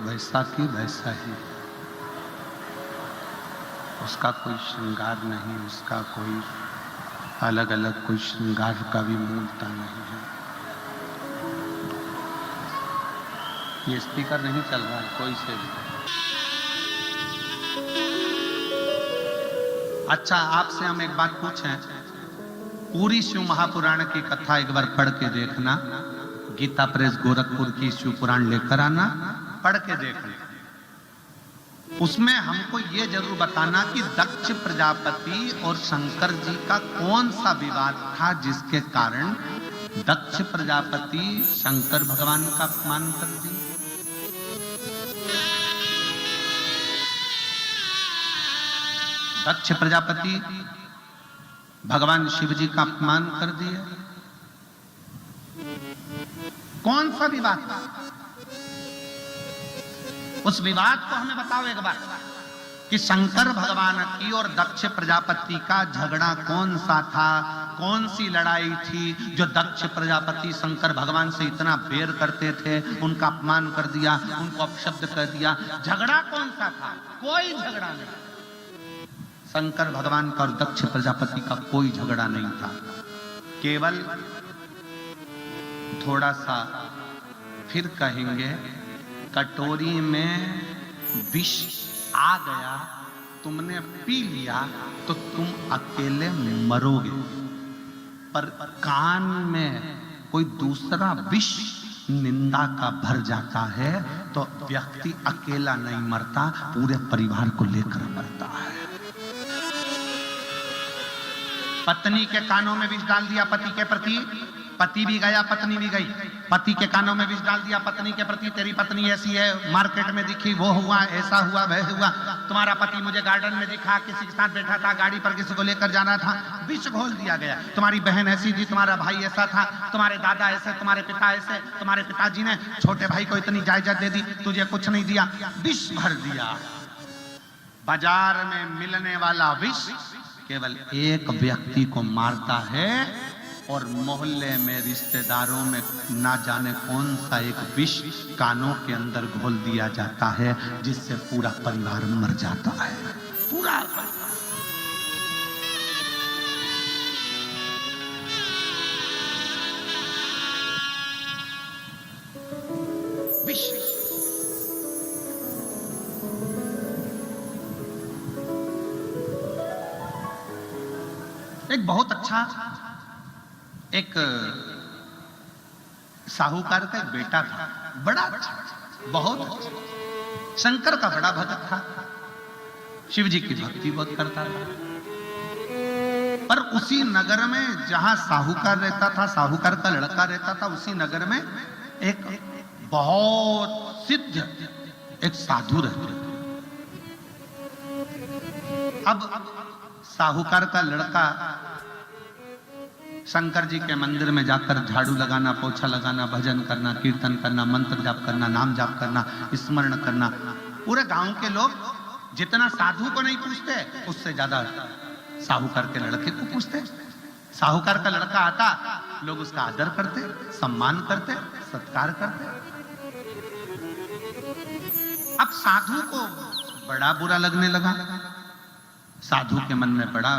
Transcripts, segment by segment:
वैसा की वैसा ही, उसका कोई श्रृंगार नहीं, उसका कोई अलग अलग कोई श्रृंगार का भी मूलता नहीं है। ये स्पीकर नहीं चल रहा है कोई से भी। अच्छा, आपसे हम एक बात पूछें, पूरी शिव महापुराण की कथा एक बार पढ़ के देखना, गीता प्रेस गोरखपुर की शिव पुराण लेकर आना, पढ़ के देखना। उसमें हमको ये जरूर बताना कि दक्ष प्रजापति और शंकर जी का कौन सा विवाद था जिसके कारण दक्ष प्रजापति शंकर भगवान का अपमान कर दिए। दक्ष प्रजापति भगवान शिव जी का अपमान कर दिए। कौन सा विवाद था? उस विवाद को हमें बताओ एक बार कि शंकर भगवान की और दक्ष प्रजापति का झगड़ा कौन सा था, कौन सी लड़ाई थी जो दक्ष प्रजापति शंकर भगवान से इतना बैर करते थे, उनका अपमान कर दिया, उनको अपशब्द कर दिया। झगड़ा कौन सा था? कोई झगड़ा नहीं। शंकर भगवान का और दक्ष प्रजापति का कोई झगड़ा नहीं था, केवल थोड़ा सा फिर कहेंगे कटोरी में विष आ गया, तुमने पी लिया तो तुम अकेले मरोगे, पर कान में कोई दूसरा विष निंदा का भर जाता है तो व्यक्ति अकेला नहीं मरता, पूरे परिवार को लेकर मरता है। पत्नी के कानों में विष डाल दिया पति के प्रति, पति भी गया पत्नी भी गई। पति के कानों में विष डाल दिया पत्नी के प्रति, तेरी पत्नी ऐसी है, मार्केट में दिखी, वो हुआ, ऐसा हुआ, वह हुआ। तुम्हारा पति मुझे गार्डन में दिखा, किसी के साथ बैठा था, गाड़ी पर किसी को लेकर जाना था, विष घोल दिया गया। तुम्हारी बहन ऐसी थी, तुम्हारा भाई ऐसा था, तुम्हारे दादा ऐसे, तुम्हारे पिता ऐसे, तुम्हारे पिताजी ने छोटे भाई को इतनी जायदाद दे दी, तुझे कुछ नहीं दिया, विष भर दिया। बाजार में मिलने वाला विष केवल एक व्यक्ति को मारता है और मोहल्ले में रिश्तेदारों में ना जाने कौन सा एक विष कानों के अंदर घोल दिया जाता है जिससे पूरा परिवार मर जाता है। पूरा विष। एक बहुत अच्छा एक साहूकार का एक बेटा था, बड़ा अच्छा, बहुत अच्छा, शंकर का बड़ा भक्त था, शिव जी की भक्ति बहुत करता था। पर उसी नगर में जहां साहूकार रहता था, साहूकार का लड़का रहता था, उसी नगर में एक बहुत सिद्ध एक साधु रहते थे। अब साहूकार का लड़का शंकर जी के मंदिर में जाकर झाड़ू लगाना, पोछा लगाना, भजन करना, कीर्तन करना, मंत्र जाप करना, नाम जाप करना, स्मरण करना। पूरे गांव के लोग जितना साधु को नहीं पूछते, उससे ज्यादा साहूकार के लड़के को पूछते। साहूकार का लड़का आता, लोग उसका आदर करते, सम्मान करते, सत्कार करते। अब साधु को बड़ा बुरा लगने लगा। साधु के मन में बड़ा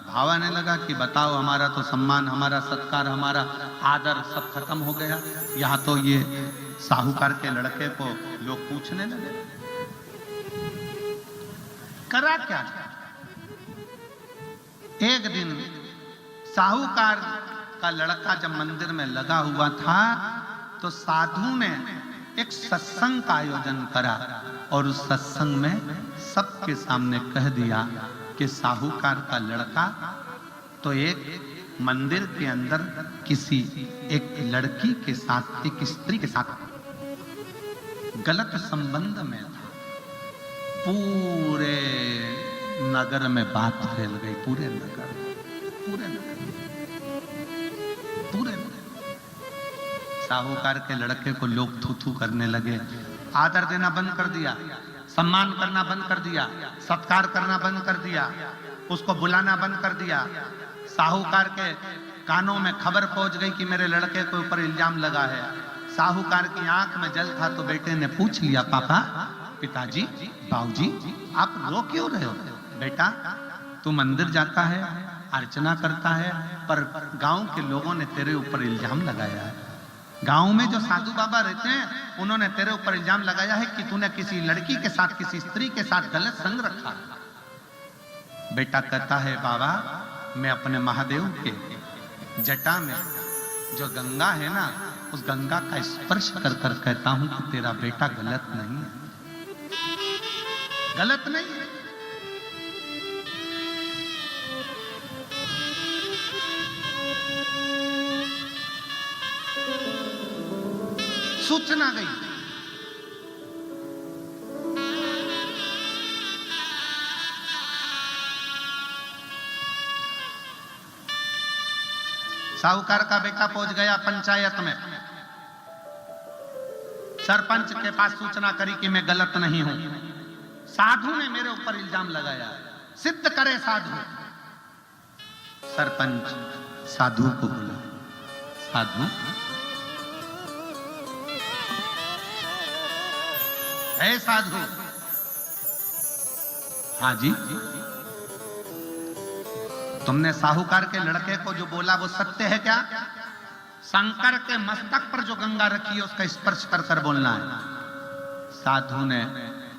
भाव आने लगा कि बताओ, हमारा तो सम्मान, हमारा सत्कार, हमारा आदर सब खत्म हो गया, यहाँ तो ये साहूकार के लड़के को लोग पूछने लगे। करा क्या? एक दिन साहूकार का लड़का जब मंदिर में लगा हुआ था तो साधु ने एक सत्संग का आयोजन करा और उस सत्संग में सबके सामने कह दिया कि साहूकार का लड़का तो एक मंदिर के अंदर किसी एक लड़की के साथ, एक स्त्री के साथ गलत संबंध में था। पूरे नगर में बात फैल गई, पूरे नगर। साहूकार के लड़के को लोग थू थू करने लगे, आदर देना बंद कर दिया, सम्मान करना बंद कर दिया, सत्कार करना बंद कर दिया, उसको बुलाना बंद कर दिया। साहूकार के कानों में खबर पहुंच गई कि मेरे लड़के के ऊपर इल्जाम लगा है। साहूकार की आंख में जल था तो बेटे ने पूछ लिया, पापा, पिताजी, बाबूजी, आप रो क्यों रहे हो? बेटा, तू मंदिर जाता है, अर्चना करता है, पर गांव के लोगों ने तेरे ऊपर इल्जाम लगाया है। गांव में जो साधु बाबा रहते हैं उन्होंने तेरे ऊपर इल्जाम लगाया है कि तूने किसी लड़की के साथ, किसी स्त्री के साथ गलत संग रखा। बेटा कहता है, बाबा, मैं अपने महादेव के जटा में जो गंगा है ना, उस गंगा का स्पर्श कर कर कहता हूं कि तेरा बेटा गलत नहीं है, गलत नहीं है। सूचना गई। साहूकार का बेटा पहुंच गया पंचायत में, सरपंच के पास सूचना करी कि मैं गलत नहीं हूं, साधु ने मेरे ऊपर इल्जाम लगाया, सिद्ध करे साधु। सरपंच साधु को बोला, साधु, है साधु? हाँ जी। तुमने साहूकार के लड़के को जो बोला वो सत्य है क्या? शंकर के मस्तक पर जो गंगा रखी है उसका स्पर्श कर कर बोलना है। साधु ने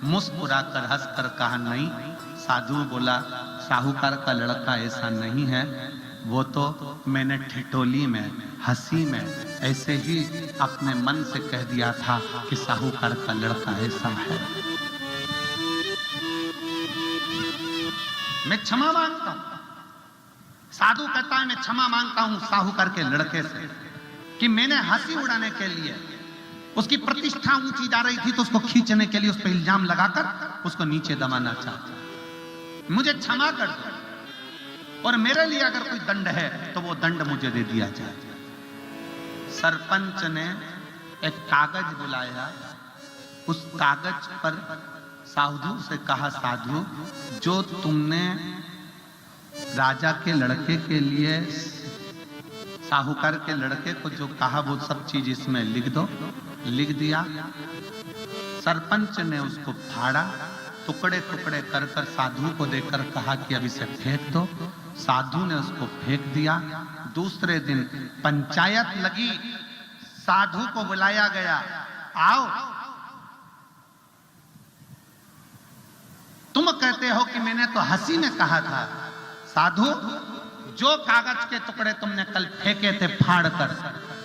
मुस्कुराकर हंसकर कहा, नहीं। साधु बोला, साहूकार का लड़का ऐसा नहीं है, वो तो मैंने ठिठोली में, हंसी में ऐसे ही अपने मन से कह दिया था कि साहूकार का लड़का ऐसा है। मैं क्षमा मांगता हूं। साधु कहता है, मैं क्षमा मांगता हूं साहूकार के लड़के से कि मैंने हंसी उड़ाने के लिए, उसकी प्रतिष्ठा ऊंची जा रही थी तो उसको खींचने के लिए उस पर इल्जाम लगाकर उसको नीचे दबाना चाहता। मुझे क्षमा कर दो, और मेरे लिए अगर कोई दंड है तो वो दंड मुझे दे दिया जाए। सरपंच ने एक कागज बुलाया, उस कागज पर साधु से कहा, साधु, जो तुमने राजा के लड़के के लिए, साहूकार के लड़के को जो कहा वो सब चीज इसमें लिख दो। लिख दिया। सरपंच ने उसको फाड़ा, टुकड़े टुकड़े कर कर साधु को देकर कहा कि अब इसे फेंक दो। साधु ने उसको फेंक दिया। दूसरे दिन पंचायत लगी, साधु को बुलाया गया, आओ, तुम कहते हो कि मैंने तो हंसी में कहा था। साधु, जो कागज के टुकड़े तुमने कल फेंके थे फाड़ कर,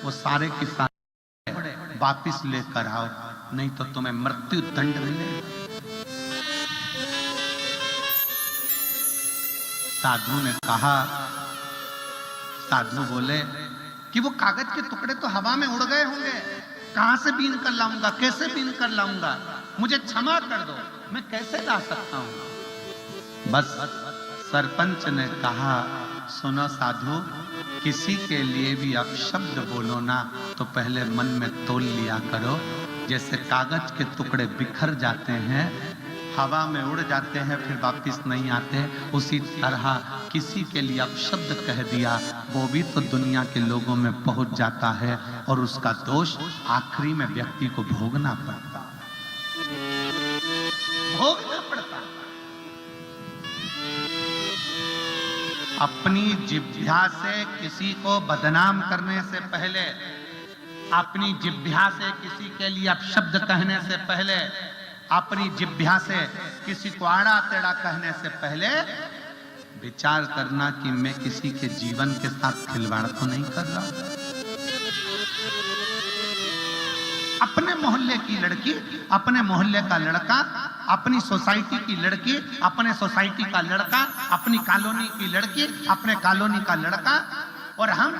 वो सारे के सारे वापिस लेकर आओ, नहीं तो तुम्हें मृत्यु दंड मिलेगा। साधु ने कहा, साधु बोले कि वो कागज के टुकड़े तो हवा में उड़ गए होंगे, कहां से बीन कर लाऊंगा, कैसे बीन कर लाऊंगा, मुझे क्षमा कर दो, मैं कैसे ला सकता हूं। बस सरपंच ने कहा, सुनो साधु, किसी के लिए भी आप शब्द बोलो ना तो पहले मन में तोल लिया करो। जैसे कागज के टुकड़े बिखर जाते हैं, हवा में उड़ जाते हैं, फिर वापिस नहीं आते, उसी तरह किसी के लिए आप शब्द कह दिया, वो भी तो दुनिया के लोगों में पहुंच जाता है और उसका दोष आखिरी में व्यक्ति को भोगना पड़ता है। अपनी जिह्वा से किसी को बदनाम करने से पहले, अपनी जिह्वा से किसी के लिए अपशब्द कहने से पहले, अपनी जिह्वा से किसी को आड़ा टेढ़ा कहने से पहले विचार करना कि मैं किसी के जीवन के साथ खिलवाड़ तो नहीं कर रहा। अपने मोहल्ले की लड़की, अपने मोहल्ले का लड़का, अपनी सोसाइटी की लड़की, अपने सोसाइटी का लड़का, अपनी कॉलोनी की लड़की, अपने कॉलोनी का लड़का, और हम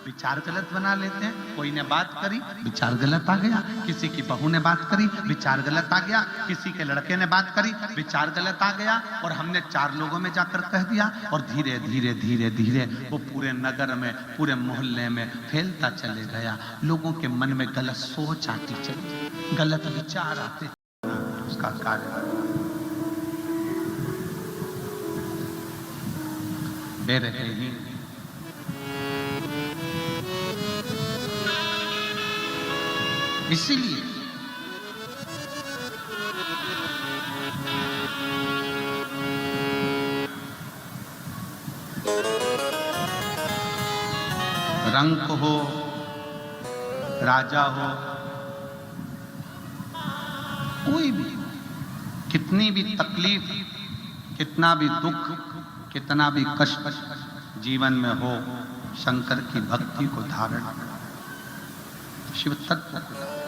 विचार गलत बना लेते हैं। कोई ने बात करी, विचार गलत आ गया, किसी की बहू ने बात करी, विचार गलत आ गया, किसी के लड़के ने बात करी, विचार गलत आ गया, और हमने 4 लोगों में जाकर कह दिया, और धीरे धीरे धीरे धीरे वो पूरे नगर में, पूरे मोहल्ले में फैलता चले गया। लोगों के मन में गलत सोच आती चली, गलत विचार आते, उसका कार्य दे रहे ही इसीलिए रंक हो, राजा हो, कोई भी, कितनी भी तकलीफ, कितना भी दुख, कितना भी कष्ट जीवन में हो, शंकर की भक्ति को धारण, शिव तत्व को